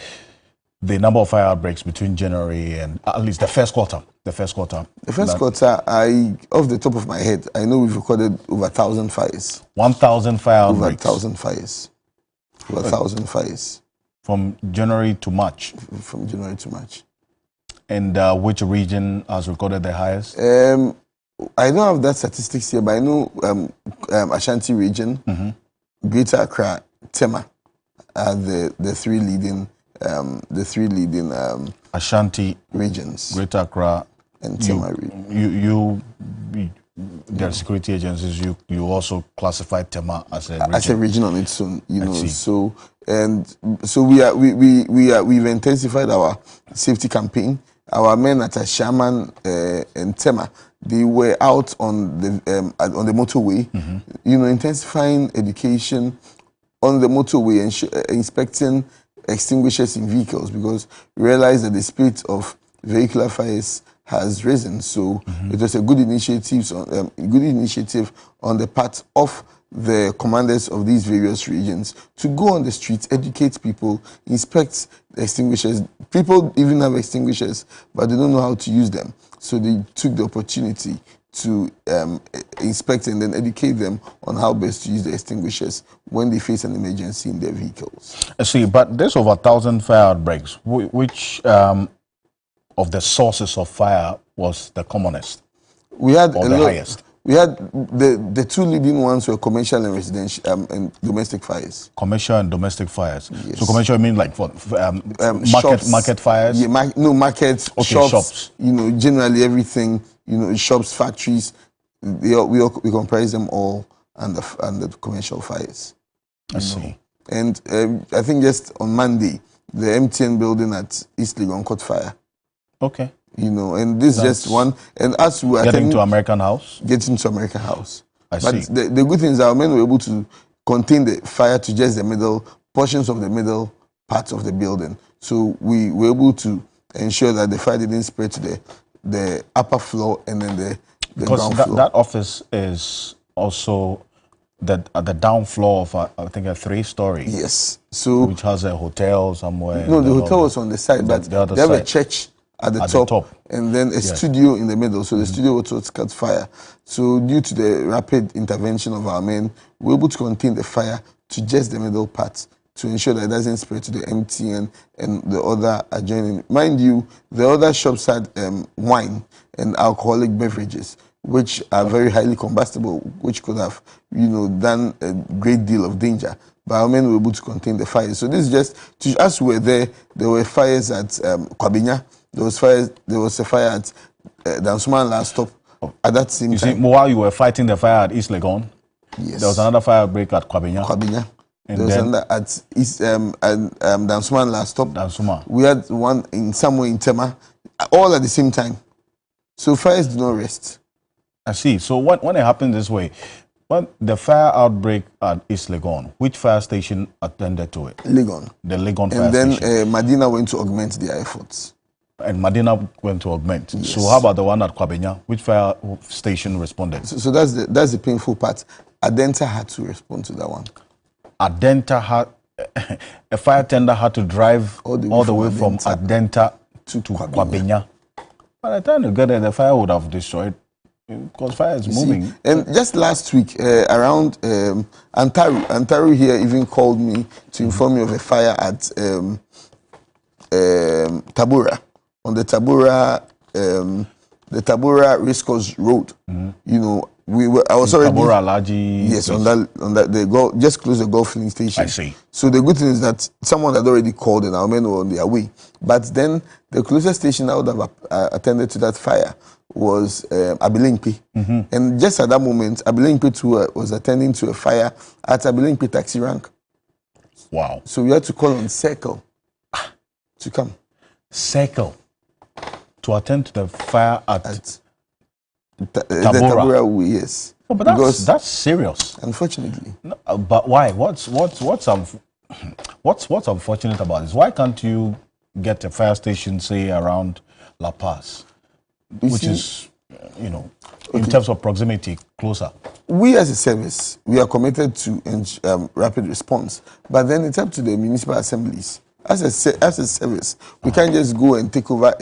The number of fire outbreaks between January and at least the first quarter. The first quarter, off the top of my head, I know we've recorded over 1,000 fires. 1,000 fire outbreaks. Over 1,000 fires. Over 1,000 fires. From January to March. From January to March. And which region has recorded the highest? I don't have that statistics here, but I know Ashanti region, Greater Accra, Tema are the three leading Ashanti regions. Greater Accra and Tema region. The security agencies, you also classify Tema as a region. As a region on its own, you know. So we've intensified our safety campaign. Our men at Ashaman and Tema, they were out on the motorway, you know, intensifying education on the motorway and inspecting extinguishers in vehicles, because we realized that the speed of vehicular fires has risen. So it was a good initiative on the part of the commanders of these various regions to go on the streets, educate people, inspect extinguishers. People even have extinguishers, but they don't know how to use them. So they took the opportunity to inspect and then educate them on how best to use the extinguishers when they face an emergency in their vehicles. I see, but there's over 1,000 fire outbreaks. Which of the sources of fire was the commonest? We had the highest. We had the two leading ones were commercial and residential and domestic fires. Commercial and domestic fires. Yes. So commercial, I mean like for market fires. Yeah, markets, okay, shops. You know, generally everything. You know, shops, factories. We comprise them all under the commercial fires. I see. And I think just on Monday, the MTN building at East Legon caught fire. Okay. You know, and this is just one. And as we were getting to American House. Getting to American House. I but see. The good thing is our men were able to contain the fire to just the middle portions of the middle parts of the building. So we were able to ensure that the fire didn't spread to the upper floor and then the ground floor. That office is also at the down floor of I think a 3-story. Yes. So which has a hotel somewhere. No, the hotel was on the side, but the other they have side. a church at the top, and then a studio in the middle. So the studio was caught fire. So due to the rapid intervention of our men, we were able to contain the fire to just the middle part to ensure that it doesn't spread to the MTN and the other adjoining. Mind you, the other shops had wine and alcoholic beverages, which are very highly combustible, which could have, you know, done a great deal of danger. But our men were able to contain the fire. So this is just, as we were there were fires at Kwabinya. There was a fire at Dansuman last stop at that same time. You see, while you were fighting the fire at East Legon, yes, there was another fire break at Kwabinya. And there was another at East Dansuman last stop. Dansuma. We had one in somewhere in Tema, all at the same time. So fires do not rest. I see. So when it happened this way, when the fire outbreak at East Legon, which fire station attended to it? Legon. The Legon fire station. And then Medina went to augment their efforts. And Medina went to augment. Yes. So how about the one at Kwabenya? Which fire station responded? So that's the painful part. Adenta had to respond to that one. Adenta had a fire tender had to drive all the way from Adenta to Kwabenya. By the time you get there, the fire would have destroyed. Because fire is moving. And just last week, around Antaru here even called me to inform me of a fire at Tabura, on the Tabura Racecourse Road. You know, I was already Tabura Alaji. Yes, on that just close the golf filling station. I see. So the good thing is that someone had already called and our men were on their way. But then the closest station that would have attended to that fire was Abilinkpi. And just at that moment, Abilinkpi too was attending to a fire at Abilinkpi taxi rank. Wow. So we had to call on Circle to come. Circle to attend to the fire at the Tabura way, yes. Oh, but that's serious. Unfortunately. No, but why? What's unfortunate about this? Why can't you get a fire station, say, around La Paz, which is, you know, in terms of proximity, closer? We as a service, we are committed to rapid response, but then it's up to the municipal assemblies. As a service, we can't just go and take over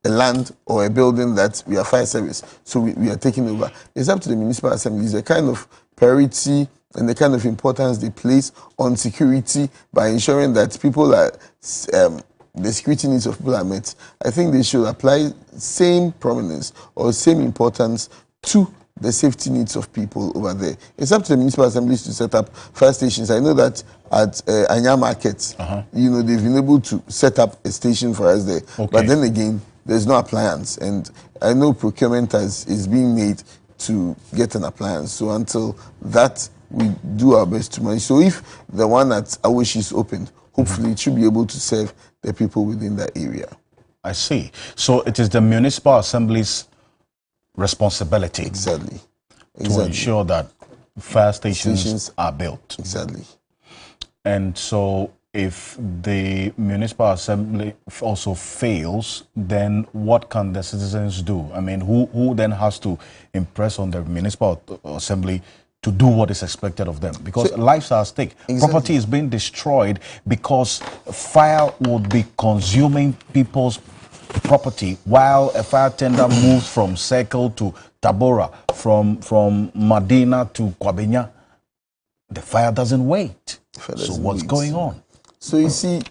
a land or a building that we are fire service, so we are taking over. It's up to the municipal assemblies, the kind of priority and the kind of importance they place on security by ensuring that people are, the security needs of people are met. I think they should apply same prominence or same importance to the safety needs of people over there. It's up to the municipal assemblies to set up fire stations. I know that at Anya Market, you know, they've been able to set up a station for us there. Okay. But then again, there's no appliance. And I know procurement is being made to get an appliance. So until that, we do our best to manage. So if the one at Awish is opened, hopefully it should be able to serve the people within that area. I see. So it is the municipal assembly's responsibility to ensure that fire stations are built. Exactly. And so if the municipal assembly also fails, then what can the citizens do? I mean, who then has to impress on the municipal assembly to do what is expected of them? Because lives are at stake. Property is being destroyed because fire would be consuming people's property while a fire tender moves from Circle to Tabora, from Medina to Kwabenya. The fire doesn't wait. So what's going on? So you see,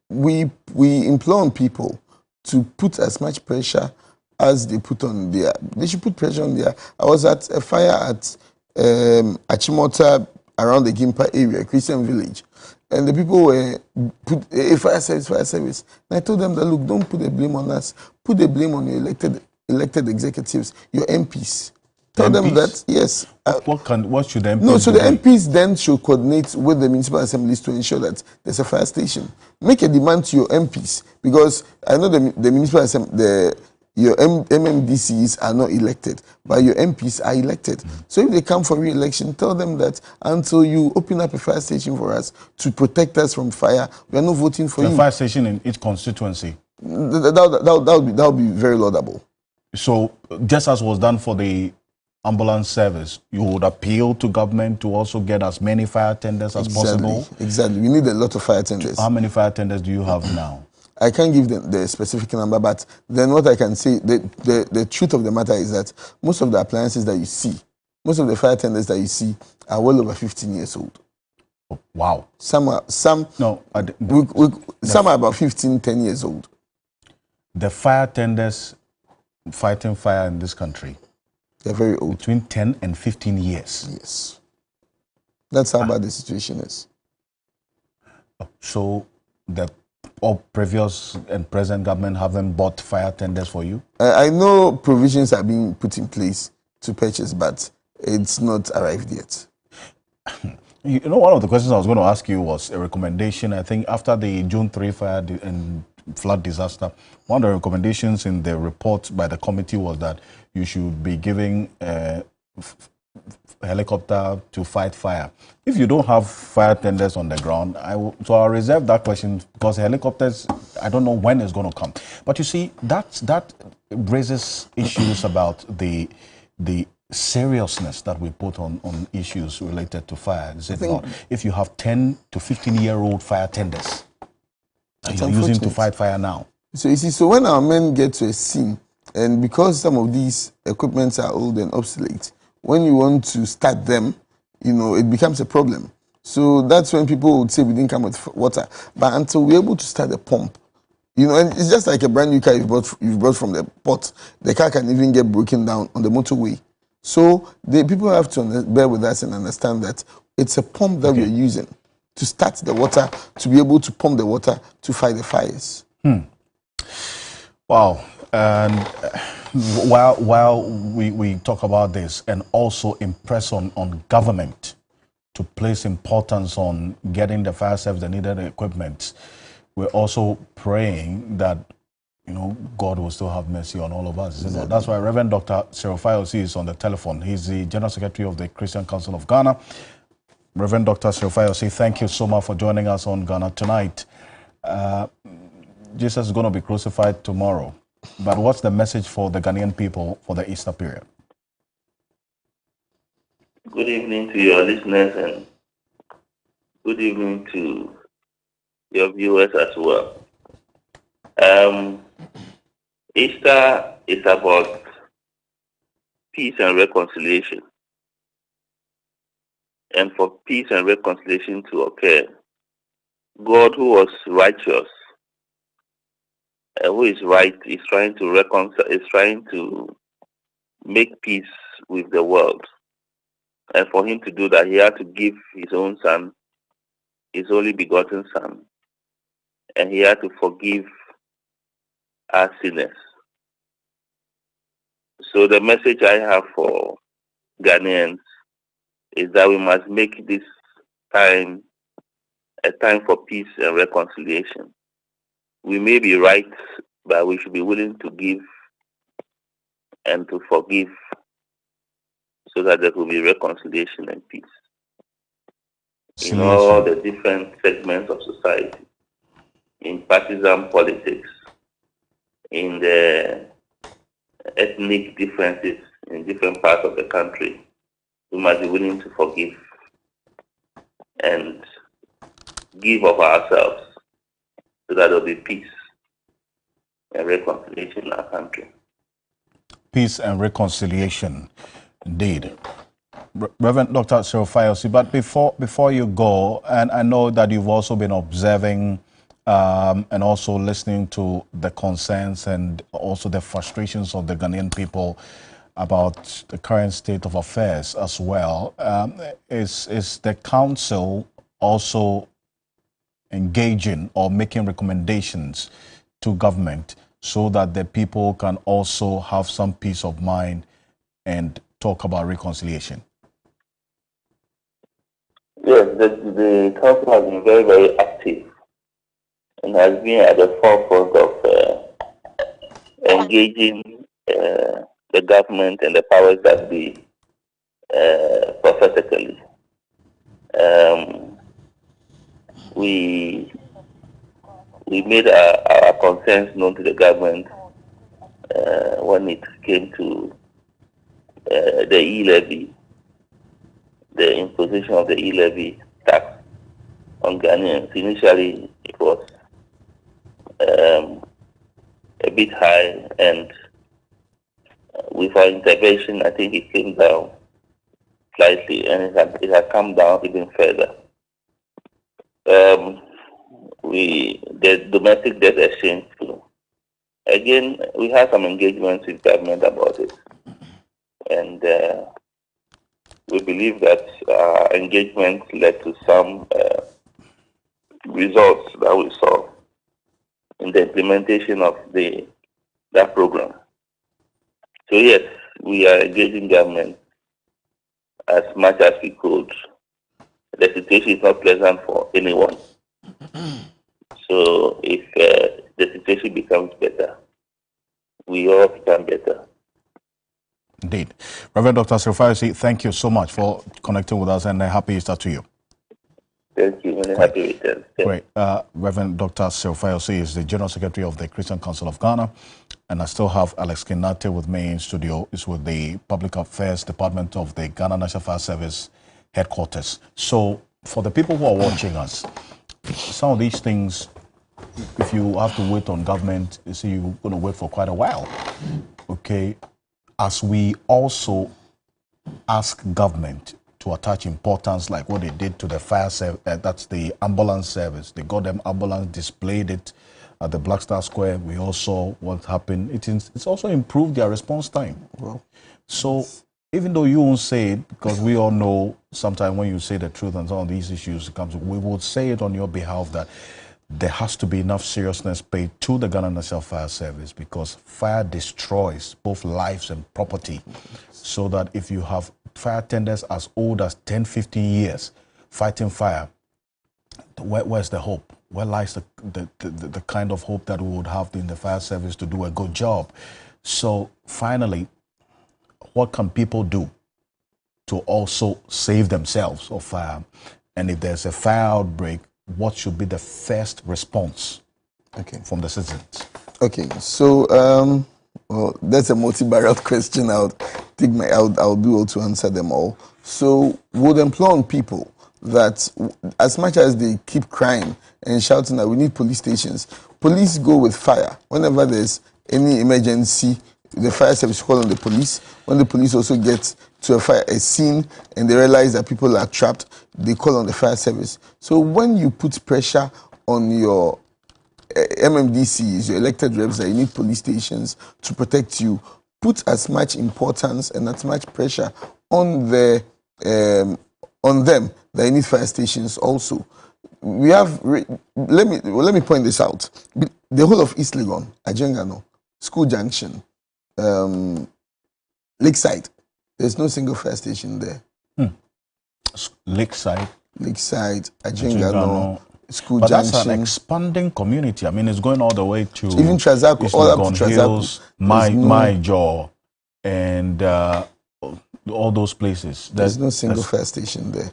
we implore on people to put as much pressure as they put on their. They should put pressure on their. I was at a fire at Achimota around the Gimpa area, Christian village. And the people were put a fire service. And I told them that, look, don't put the blame on us. Put the blame on your elected executives, your MPs. Tell them that, yes. What should the MPs No, so do? the MPs then should coordinate with the municipal assemblies to ensure that there's a fire station. Make a demand to your MPs, because I know the municipal assembly, your MMDCs are not elected, but your MPs are elected. So if they come for re-election, tell them that until you open up a fire station for us to protect us from fire, we are not voting for you. A fire station in each constituency? That would be very laudable. So just as was done for the ambulance service, you would appeal to government to also get as many fire tenders as possible? Exactly. We need a lot of fire tenders. How many fire tenders do you have now? I can't give the specific number, but then what I can say, the truth of the matter is that most of the appliances that you see, most of the fire tenders that you see are well over 15 years old. Oh, wow. Some are about 15, 10 years old. The fire tenders fighting fire in this country, they're very old. Between 10 and 15 years. Yes. That's how bad the situation is. So the previous and present government haven't bought fire tenders for you? I know provisions are being put in place to purchase, but it's not arrived yet. You know, one of the questions I was going to ask you was a recommendation. I think after the June 3 fire and flood disaster, one of the recommendations in the report by the committee was that you should be giving a helicopter to fight fire. If you don't have fire tenders on the ground, so I'll reserve that question, because helicopters, I don't know when it's going to come. But you see, that raises issues about the seriousness that we put on issues related to fire. Is it not? If you have 10 to 15-year-old fire tenders that you're using to fight fire now. So you see, so when our men get to a scene, and because some of these equipments are old and obsolete, when you want to start them, you know, it becomes a problem. So that's when people would say we didn't come with water. But until we're able to start the pump, you know, and it's just like a brand new car you've brought from the port. The car can even get broken down on the motorway. So people have to bear with us and understand that it's a pump that we're using to start the water, to be able to pump the water to fight the fires. Wow. And while we talk about this and also impress on government to place importance on getting the fire service the needed equipment, we're also praying that, you know, God will still have mercy on all of us. Exactly. That's why Reverend Dr. Serofiosi is on the telephone. He's the General Secretary of the Christian Council of Ghana. Reverend Dr. Serofiosi, thank you so much for joining us on Ghana Tonight. Jesus is going to be crucified tomorrow. But what's the message for the Ghanaian people for the Easter period? Good evening to your listeners and good evening to your viewers as well. Easter is about peace and reconciliation. And for peace and reconciliation to occur, God, who was righteous, who is right, is trying to reconcile, is trying to make peace with the world. And for him to do that, he had to give his own son, his only begotten son, and he had to forgive our sinners. So the message I have for Ghanaians is that we must make this time a time for peace and reconciliation. We may be right, but we should be willing to give and to forgive so that there will be reconciliation and peace in all the different segments of society, in partisan politics, in the ethnic differences in different parts of the country. We must be willing to forgive and give of ourselves so that there will be peace and reconciliation in our country. Peace and reconciliation, indeed. Reverend Dr. Serofiosi, but before you go, and I know that you've also been observing and also listening to the concerns and also the frustrations of the Ghanaian people about the current state of affairs as well. Is the council also engaging or making recommendations to government so that the people can also have some peace of mind and talk about reconciliation? Yes, the council has been very, very active and has been at the forefront of engaging the government and the powers that be prophetically. We made our concerns known to the government when it came to the e-levy, the imposition of the e-levy tax on Ghanaians. Initially, it was a bit high, and with our intervention, I think it came down slightly, and it had come down even further. The domestic debt exchange too. Again, we had some engagements with government about it, and we believe that our engagement led to some results that we saw in the implementation of that program. So yes, we are engaging government as much as we could. The situation is not pleasant for anyone. So if the situation becomes better, we all become better. Indeed. Reverend Dr. Serofiosi, thank you so much for connecting with us, and a happy Easter to you. Thank you, and a happy return. Great. Reverend Dr. Serofiosi is the General Secretary of the Christian Council of Ghana, and I still have Alex Kinate with me in studio. It's with the Public Affairs Department of the Ghana National Fire Service headquarters. So for the people who are watching us, some of these things, if you have to wait on government, you see you're going to wait for quite a while. Okay. As we also ask government to attach importance like what they did to the fire service, that's the ambulance service. They got them ambulance, displayed it at the Black Star Square. We all saw what happened. It's also improved their response time. Well, so even though you won't say it, because we all know sometimes when you say the truth and some of these issues comes, we would say it on your behalf that there has to be enough seriousness paid to the Ghana National Fire Service, because fire destroys both lives and property. So that if you have fire tenders as old as 10, 15 years fighting fire, where's the hope? Where lies the kind of hope that we would have in the fire service to do a good job? So finally, what can people do to also save themselves of fire? And if there's a fire outbreak, what should be the first response from the citizens? Okay, so well, that's a multi-barreled question. I'll be able to answer them all. So would implore on people that as much as they keep crying and shouting that we need police stations, police go with fire. Whenever there's any emergency, the fire service call on the police. When the police also get to a scene and they realize that people are trapped, they call on the fire service. So when you put pressure on your MMDCs, your elected reps, that you need police stations to protect you, put as much importance and as much pressure on them that you need fire stations also. We have, let me point this out. The whole of East Legon, Ajengano, School Junction, Lakeside, there's no single fire station there. Lakeside, Ajengano, School but Junction. That's an expanding community. I mean, it's going all the way to even Trazako, all up to Hills, Trazako. My Jaw, and all those places. There's no single fire station there,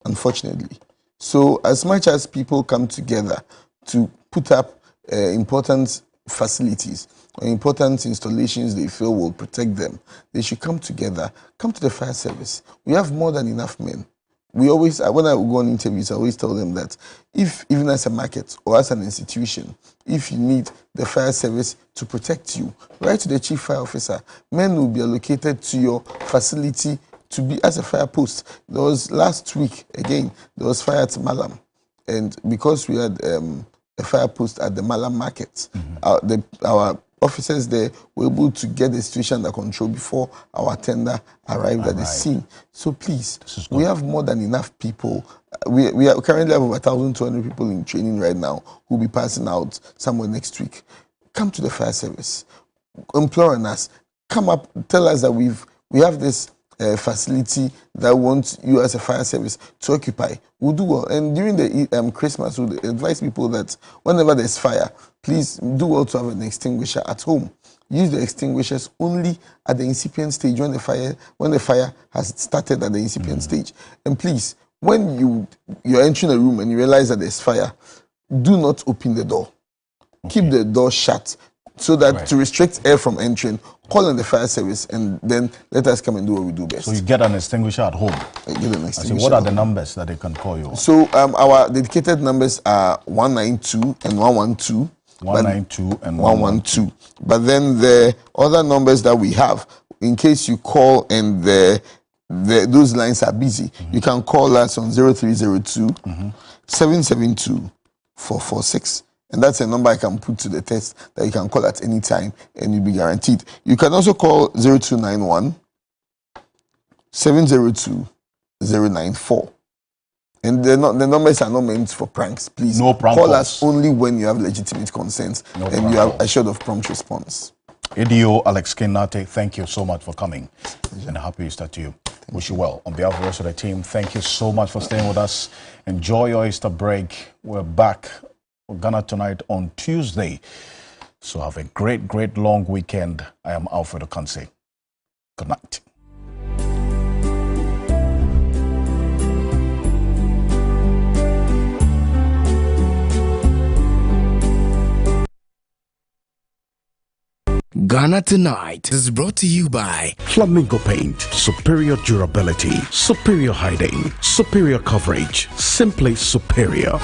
unfortunately. So as much as people come together to put up important facilities or important installations they feel will protect them, they should come together, come to the fire service. We have more than enough men. We always, when I go on interviews, I always tell them that if, even as a market or as an institution, if you need the fire service to protect you, write to the chief fire officer. Men will be allocated to your facility to be as a fire post. There was last week, again, there was fire at Malam. And because we had a fire post at the Malam market, our officers there were able to get the situation under control before our tender arrived at the scene. So please, we have more than enough people. We are currently have over 1,200 people in training right now who will be passing out somewhere next week. Come to the fire service, implore on us, come up, tell us that we have this facility that wants you as a fire service to occupy. We'll do well. And during the Christmas, we'll advise people that whenever there's fire, please do well to have an extinguisher at home. Use the extinguishers only at the incipient stage when the fire has started at the incipient stage. And please, when you're entering a room and you realize that there's fire, do not open the door. Keep the door shut so that to restrict air from entering, call on the fire service and then let us come and do what we do best. So you get an extinguisher at home. I get an extinguisher. What are the numbers that they can call you on? So our dedicated numbers are 192 and 112. 192 and 112. But then the other numbers that we have, in case you call and those lines are busy, you can call us on 0302 772 446. And that's a number I can put to the test that you can call at any time and you'll be guaranteed. You can also call 0291 702 094. And the numbers are not meant for pranks. Please call us only when you have legitimate consent and you are assured of prompt response. ADO Alex Kinate, thank you so much for coming. And a happy Easter to you. Wish you well. On behalf of the rest of the team, thank you so much for staying with us. Enjoy your Easter break. We're back for Ghana Tonight on Tuesday. So have a great long weekend. I am Alfred Ocansey. Good night. Ghana Tonight is brought to you by Flamingo Paint. Superior durability, superior hiding, superior coverage, simply superior.